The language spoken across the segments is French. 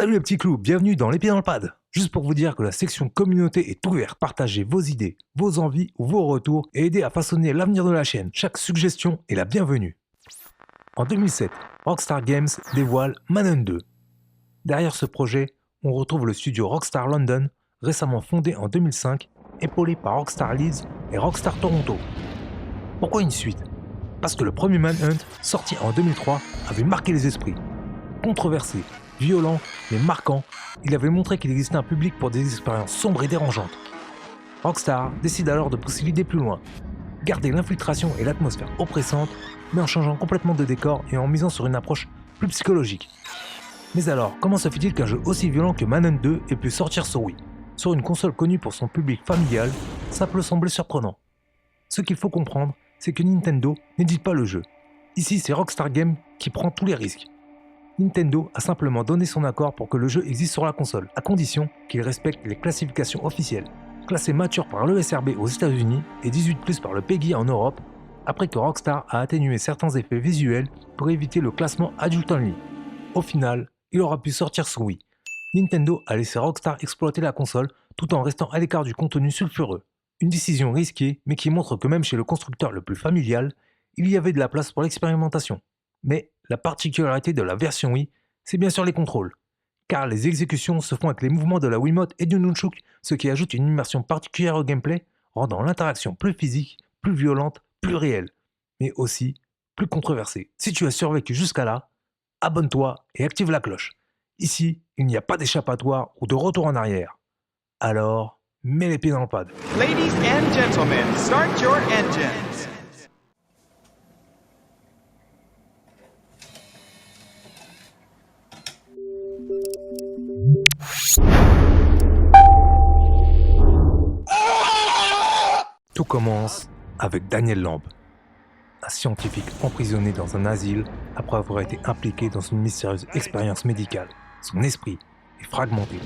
Salut les petits clous, bienvenue dans Les Pieds dans le Pad. Juste pour vous dire que la section communauté est ouverte, partagez vos idées, vos envies ou vos retours et aidez à façonner l'avenir de la chaîne. Chaque suggestion est la bienvenue. En 2007, Rockstar Games dévoile Manhunt 2. Derrière ce projet, on retrouve le studio Rockstar London, récemment fondé en 2005, épaulé par Rockstar Leeds et Rockstar Toronto. Pourquoi une suite? Parce que le premier Manhunt, sorti en 2003, avait marqué les esprits. Controversé, violent, mais marquant, il avait montré qu'il existait un public pour des expériences sombres et dérangeantes. Rockstar décide alors de pousser l'idée plus loin, garder l'infiltration et l'atmosphère oppressante, mais en changeant complètement de décor et en misant sur une approche plus psychologique. Mais alors, comment se fait-il qu'un jeu aussi violent que Manhunt 2 ait pu sortir sur Wii? Sur une console connue pour son public familial, ça peut sembler surprenant. Ce qu'il faut comprendre, c'est que Nintendo n'édite pas le jeu. Ici, c'est Rockstar Games qui prend tous les risques. Nintendo a simplement donné son accord pour que le jeu existe sur la console, à condition qu'il respecte les classifications officielles. Classé mature par l'ESRB aux États-Unis et 18+ par le PEGI en Europe, après que Rockstar a atténué certains effets visuels pour éviter le classement Adult Only. Au final, il aura pu sortir sur Wii. Nintendo a laissé Rockstar exploiter la console tout en restant à l'écart du contenu sulfureux. Une décision risquée, mais qui montre que même chez le constructeur le plus familial, il y avait de la place pour l'expérimentation. Mais la particularité de la version Wii, c'est bien sûr les contrôles. Car les exécutions se font avec les mouvements de la Wiimote et du Nunchuk, ce qui ajoute une immersion particulière au gameplay, rendant l'interaction plus physique, plus violente, plus réelle, mais aussi plus controversée. Si tu as survécu jusqu'à là, abonne-toi et active la cloche. Ici, il n'y a pas d'échappatoire ou de retour en arrière. Alors, mets les pieds dans le pad. Ladies and gentlemen, start your engines. Tout commence avec Daniel Lamb, un scientifique emprisonné dans un asile après avoir été impliqué dans une mystérieuse expérience médicale. Son esprit est fragmenté,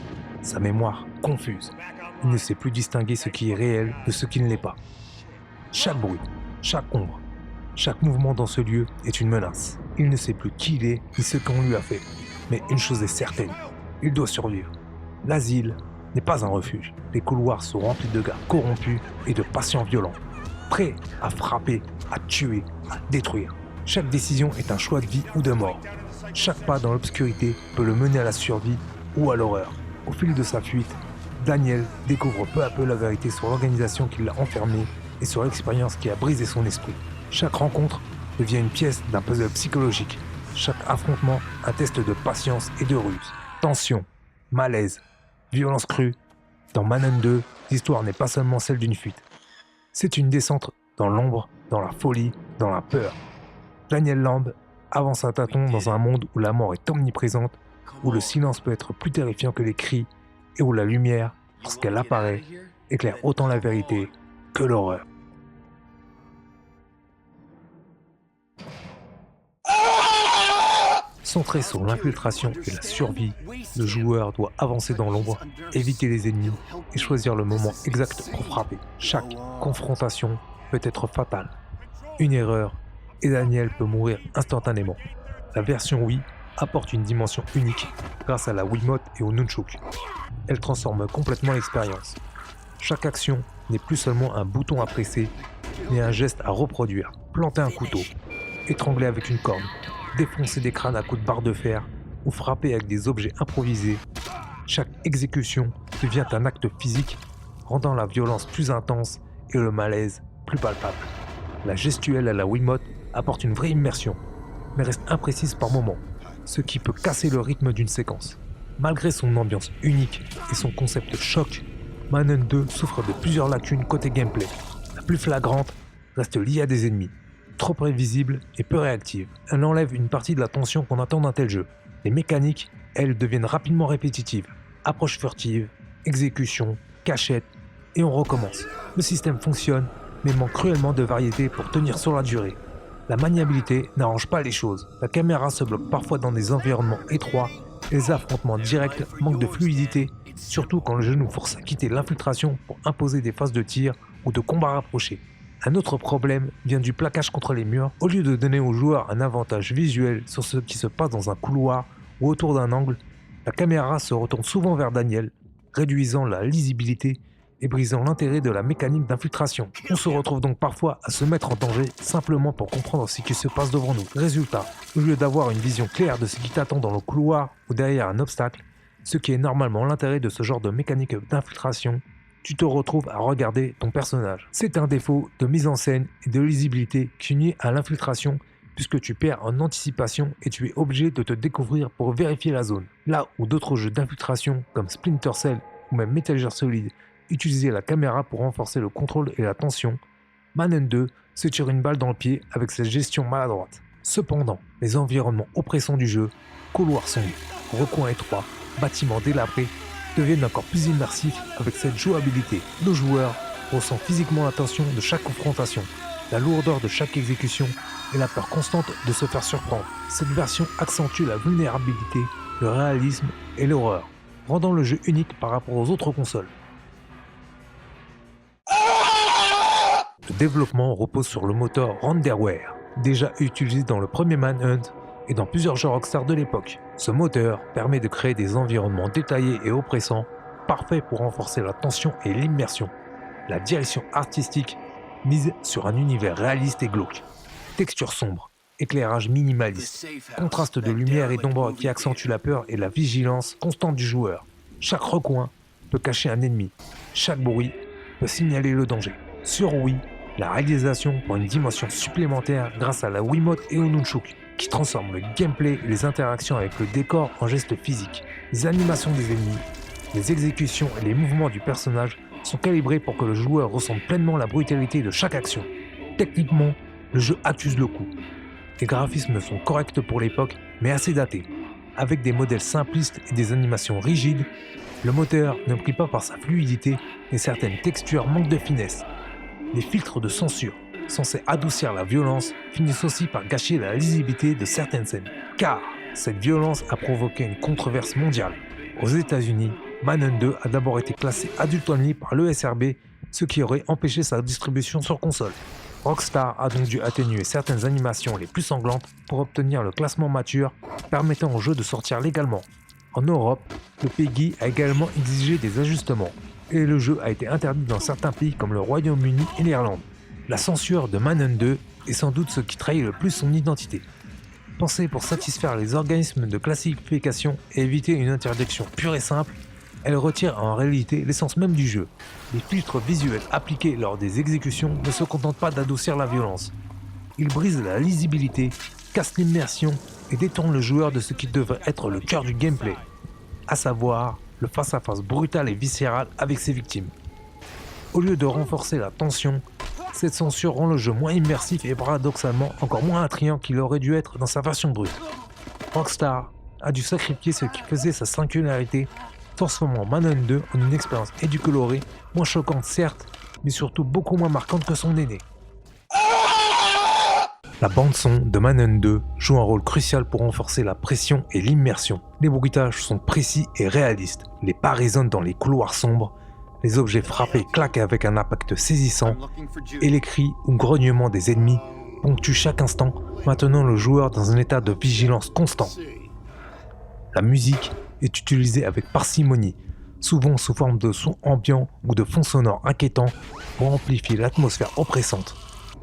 sa mémoire confuse. Il ne sait plus distinguer ce qui est réel de ce qui ne l'est pas. Chaque bruit, chaque ombre, chaque mouvement dans ce lieu est une menace. Il ne sait plus qui il est ni ce qu'on lui a fait. Mais une chose est certaine, il doit survivre. L'asile n'est pas un refuge. Les couloirs sont remplis de gars corrompus et de patients violents, prêts à frapper, à tuer, à détruire. Chaque décision est un choix de vie ou de mort. Chaque pas dans l'obscurité peut le mener à la survie ou à l'horreur. Au fil de sa fuite, Daniel découvre peu à peu la vérité sur l'organisation qui l'a enfermé et sur l'expérience qui a brisé son esprit. Chaque rencontre devient une pièce d'un puzzle psychologique. Chaque affrontement, un test de patience et de ruse. Tension, malaise, violence crue. Dans Manhunt 2, l'histoire n'est pas seulement celle d'une fuite. C'est une descente dans l'ombre, dans la folie, dans la peur. Daniel Lamb avance à tâtons dans un monde où la mort est omniprésente, où le silence peut être plus terrifiant que les cris, et où la lumière, lorsqu'elle apparaît, éclaire autant la vérité que l'horreur. Centré sur l'infiltration et la survie, le joueur doit avancer dans l'ombre, éviter les ennemis et choisir le moment exact pour frapper. Chaque confrontation peut être fatale. Une erreur et Daniel peut mourir instantanément. La version Wii apporte une dimension unique grâce à la Wiimote et au Nunchuk. Elle transforme complètement l'expérience. Chaque action n'est plus seulement un bouton à presser, mais un geste à reproduire. Planter un couteau, étrangler avec une corde, défoncer des crânes à coups de barre de fer ou frapper avec des objets improvisés. Chaque exécution devient un acte physique, rendant la violence plus intense et le malaise plus palpable. La gestuelle à la Wiimote apporte une vraie immersion, mais reste imprécise par moments, ce qui peut casser le rythme d'une séquence. Malgré son ambiance unique et son concept choc, Manhunt 2 souffre de plusieurs lacunes côté gameplay. La plus flagrante reste liée à des ennemis, trop prévisible et peu réactive. Elle enlève une partie de la tension qu'on attend d'un tel jeu. Les mécaniques, elles, deviennent rapidement répétitives. Approche furtive, exécution, cachette, et on recommence. Le système fonctionne, mais manque cruellement de variété pour tenir sur la durée. La maniabilité n'arrange pas les choses. La caméra se bloque parfois dans des environnements étroits, et les affrontements directs manquent de fluidité, surtout quand le jeu nous force à quitter l'infiltration pour imposer des phases de tir ou de combat rapprochés. Un autre problème vient du plaquage contre les murs. Au lieu de donner au joueur un avantage visuel sur ce qui se passe dans un couloir ou autour d'un angle, La caméra se retourne souvent vers Daniel, réduisant la lisibilité et brisant l'intérêt de la mécanique d'infiltration. On se retrouve donc parfois à se mettre en danger simplement pour comprendre ce qui se passe devant nous. Résultat, au lieu d'avoir une vision claire de ce qui t'attend dans le couloir ou derrière un obstacle, ce qui est normalement l'intérêt de ce genre de mécanique d'infiltration, tu te retrouves à regarder ton personnage. C'est un défaut de mise en scène et de lisibilité qui nuit à l'infiltration puisque tu perds en anticipation et tu es obligé de te découvrir pour vérifier la zone. Là où d'autres jeux d'infiltration comme Splinter Cell ou même Metal Gear Solid utilisaient la caméra pour renforcer le contrôle et la tension, Manhunt 2 se tire une balle dans le pied avec cette gestion maladroite. Cependant, les environnements oppressants du jeu, couloirs sombres, recoins étroits, bâtiments délabrés, deviennent encore plus immersifs avec cette jouabilité. Le joueur ressent physiquement la tension de chaque confrontation, la lourdeur de chaque exécution et la peur constante de se faire surprendre. Cette version accentue la vulnérabilité, le réalisme et l'horreur, rendant le jeu unique par rapport aux autres consoles. Le développement repose sur le moteur Renderware, déjà utilisé dans le premier Manhunt et dans plusieurs jeux Rockstar de l'époque. Ce moteur permet de créer des environnements détaillés et oppressants, parfaits pour renforcer la tension et l'immersion. La direction artistique mise sur un univers réaliste et glauque. Texture sombre, éclairage minimaliste, contraste de lumière et d'ombre qui accentue la peur et la vigilance constante du joueur. Chaque recoin peut cacher un ennemi, chaque bruit peut signaler le danger. Sur Wii, la réalisation prend une dimension supplémentaire grâce à la Wiimote et au Nunchuk, qui transforme le gameplay et les interactions avec le décor en gestes physiques. Les animations des ennemis, les exécutions et les mouvements du personnage sont calibrés pour que le joueur ressente pleinement la brutalité de chaque action. Techniquement, le jeu accuse le coup. Les graphismes sont corrects pour l'époque, mais assez datés. Avec des modèles simplistes et des animations rigides, le moteur ne brille pas par sa fluidité et certaines textures manquent de finesse. Les filtres de censure, censés adoucir la violence, finissent aussi par gâcher la lisibilité de certaines scènes. Car cette violence a provoqué une controverse mondiale. Aux États-Unis, Manhunt 2 a d'abord été classé Adult Only par l'ESRB, ce qui aurait empêché sa distribution sur console. Rockstar a donc dû atténuer certaines animations les plus sanglantes pour obtenir le classement mature, permettant au jeu de sortir légalement. En Europe, le PEGI a également exigé des ajustements, et le jeu a été interdit dans certains pays comme le Royaume-Uni et l'Irlande. La censure de Manhunt 2 est sans doute ce qui trahit le plus son identité. Pensée pour satisfaire les organismes de classification et éviter une interdiction pure et simple, elle retire en réalité l'essence même du jeu. Les filtres visuels appliqués lors des exécutions ne se contentent pas d'adoucir la violence. Ils brisent la lisibilité, cassent l'immersion et détournent le joueur de ce qui devrait être le cœur du gameplay, à savoir le face-à-face brutal et viscéral avec ses victimes. Au lieu de renforcer la tension, cette censure rend le jeu moins immersif et paradoxalement encore moins attrayant qu'il aurait dû être dans sa version brute. Rockstar a dû sacrifier ce qui faisait sa singularité, transformant Manhunt 2 en une expérience édulcorée, moins choquante certes, mais surtout beaucoup moins marquante que son aîné. La bande-son de Manhunt 2 joue un rôle crucial pour renforcer la pression et l'immersion. Les bruitages sont précis et réalistes, les pas résonnent dans les couloirs sombres, les objets frappés claquent avec un impact saisissant, et les cris ou grognements des ennemis ponctuent chaque instant, maintenant le joueur dans un état de vigilance constant. La musique est utilisée avec parcimonie, souvent sous forme de sons ambiants ou de fonds sonores inquiétants pour amplifier l'atmosphère oppressante.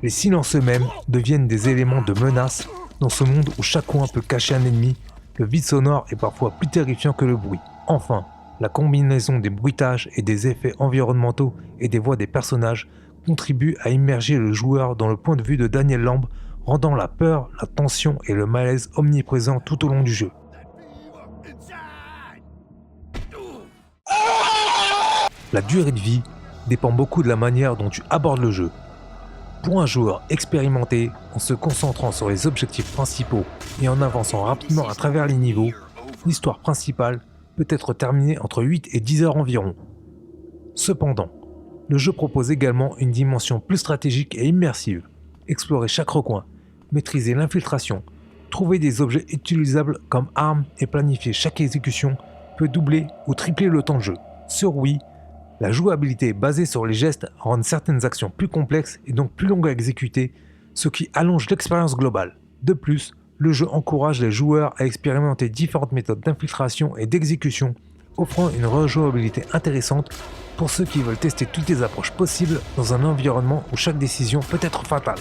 Les silences eux-mêmes deviennent des éléments de menace dans ce monde où chaque coin peut cacher un ennemi. Le vide sonore est parfois plus terrifiant que le bruit. Enfin, la combinaison des bruitages et des effets environnementaux et des voix des personnages contribue à immerger le joueur dans le point de vue de Daniel Lamb, rendant la peur, la tension et le malaise omniprésents tout au long du jeu. La durée de vie dépend beaucoup de la manière dont tu abordes le jeu. Pour un joueur expérimenté, en se concentrant sur les objectifs principaux et en avançant rapidement à travers les niveaux, l'histoire principale peut être terminée entre 8 et 10 heures environ. Cependant, le jeu propose également une dimension plus stratégique et immersive. Explorer chaque recoin, maîtriser l'infiltration, trouver des objets utilisables comme armes et planifier chaque exécution peut doubler ou tripler le temps de jeu. Sur Wii, la jouabilité basée sur les gestes rend certaines actions plus complexes et donc plus longues à exécuter, ce qui allonge l'expérience globale. De plus, Le jeu encourage les joueurs à expérimenter différentes méthodes d'infiltration et d'exécution, offrant une rejouabilité intéressante pour ceux qui veulent tester toutes les approches possibles dans un environnement où chaque décision peut être fatale.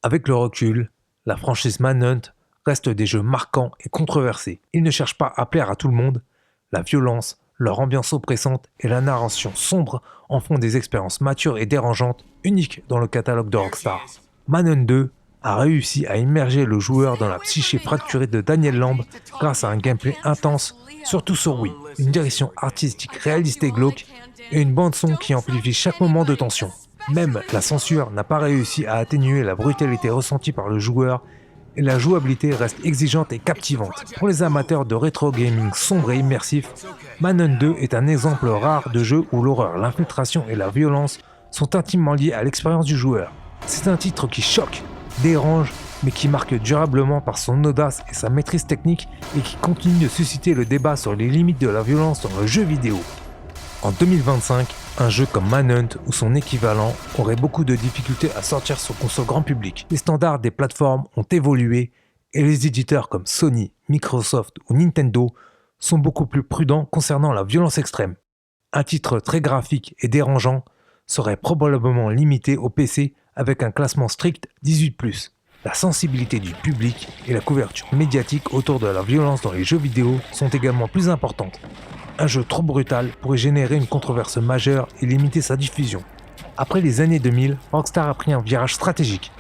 Avec le recul, la franchise Manhunt reste des jeux marquants et controversés. Ils ne cherchent pas à plaire à tout le monde. La violence, leur ambiance oppressante et la narration sombre en font des expériences matures et dérangeantes, uniques dans le catalogue de Rockstar. Manhunt 2 a réussi à immerger le joueur dans la psyché fracturée de Daniel Lamb grâce à un gameplay intense, surtout sur Wii, une direction artistique réaliste et glauque et une bande-son qui amplifie chaque moment de tension. Même la censure n'a pas réussi à atténuer la brutalité ressentie par le joueur et la jouabilité reste exigeante et captivante. Pour les amateurs de rétro gaming sombre et immersif, Manhunt 2 est un exemple rare de jeu où l'horreur, l'infiltration et la violence sont intimement liés à l'expérience du joueur. C'est un titre qui choque, dérange, mais qui marque durablement par son audace et sa maîtrise technique et qui continue de susciter le débat sur les limites de la violence dans le jeu vidéo. En 2025, un jeu comme Manhunt ou son équivalent aurait beaucoup de difficultés à sortir sur console grand public. Les standards des plateformes ont évolué et les éditeurs comme Sony, Microsoft ou Nintendo sont beaucoup plus prudents concernant la violence extrême. Un titre très graphique et dérangeant serait probablement limité au PC avec un classement strict 18+. La sensibilité du public et la couverture médiatique autour de la violence dans les jeux vidéo sont également plus importantes. Un jeu trop brutal pourrait générer une controverse majeure et limiter sa diffusion. Après les années 2000, Rockstar a pris un virage stratégique.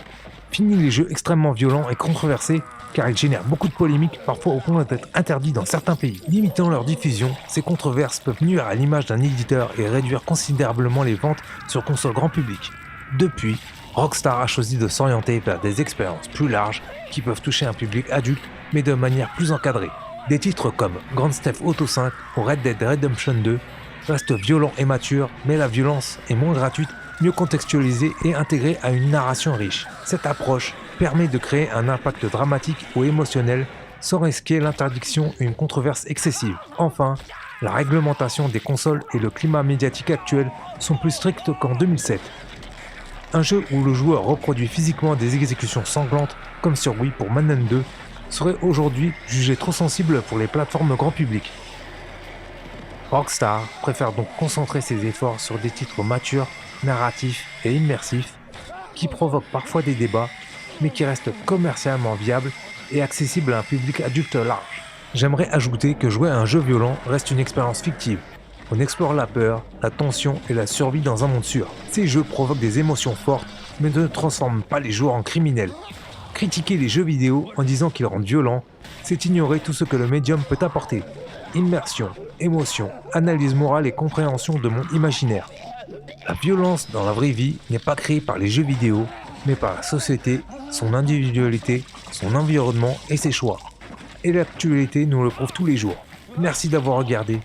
Fini les jeux extrêmement violents et controversés car ils génèrent beaucoup de polémiques, parfois au point d'être interdits dans certains pays. Limitant leur diffusion, ces controverses peuvent nuire à l'image d'un éditeur et réduire considérablement les ventes sur console grand public. Depuis, Rockstar a choisi de s'orienter vers des expériences plus larges qui peuvent toucher un public adulte mais de manière plus encadrée. Des titres comme Grand Theft Auto 5 ou Red Dead Redemption 2 restent violents et matures, mais la violence est moins gratuite, mieux contextualisée et intégrée à une narration riche. Cette approche permet de créer un impact dramatique ou émotionnel sans risquer l'interdiction et une controverse excessive. Enfin, la réglementation des consoles et le climat médiatique actuel sont plus stricts qu'en 2007. Un jeu où le joueur reproduit physiquement des exécutions sanglantes, comme sur Wii pour Manhunt 2, serait aujourd'hui jugé trop sensible pour les plateformes grand public. Rockstar préfère donc concentrer ses efforts sur des titres matures, narratifs et immersifs, qui provoquent parfois des débats, mais qui restent commercialement viables et accessibles à un public adulte large. J'aimerais ajouter que jouer à un jeu violent reste une expérience fictive. On explore la peur, la tension et la survie dans un monde sûr. Ces jeux provoquent des émotions fortes, mais ne transforment pas les joueurs en criminels. Critiquer les jeux vidéo en disant qu'ils rendent violents, c'est ignorer tout ce que le médium peut apporter. Immersion, émotion, analyse morale et compréhension de monde imaginaire. La violence dans la vraie vie n'est pas créée par les jeux vidéo, mais par la société, son individualité, son environnement et ses choix. Et l'actualité nous le prouve tous les jours. Merci d'avoir regardé.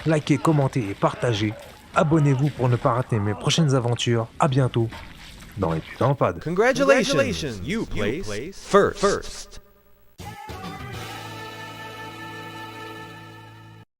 Likez, commentez et partagez. Abonnez-vous pour ne pas rater mes prochaines aventures. À bientôt dans les pieds dans le pad. Congratulations! You placed first.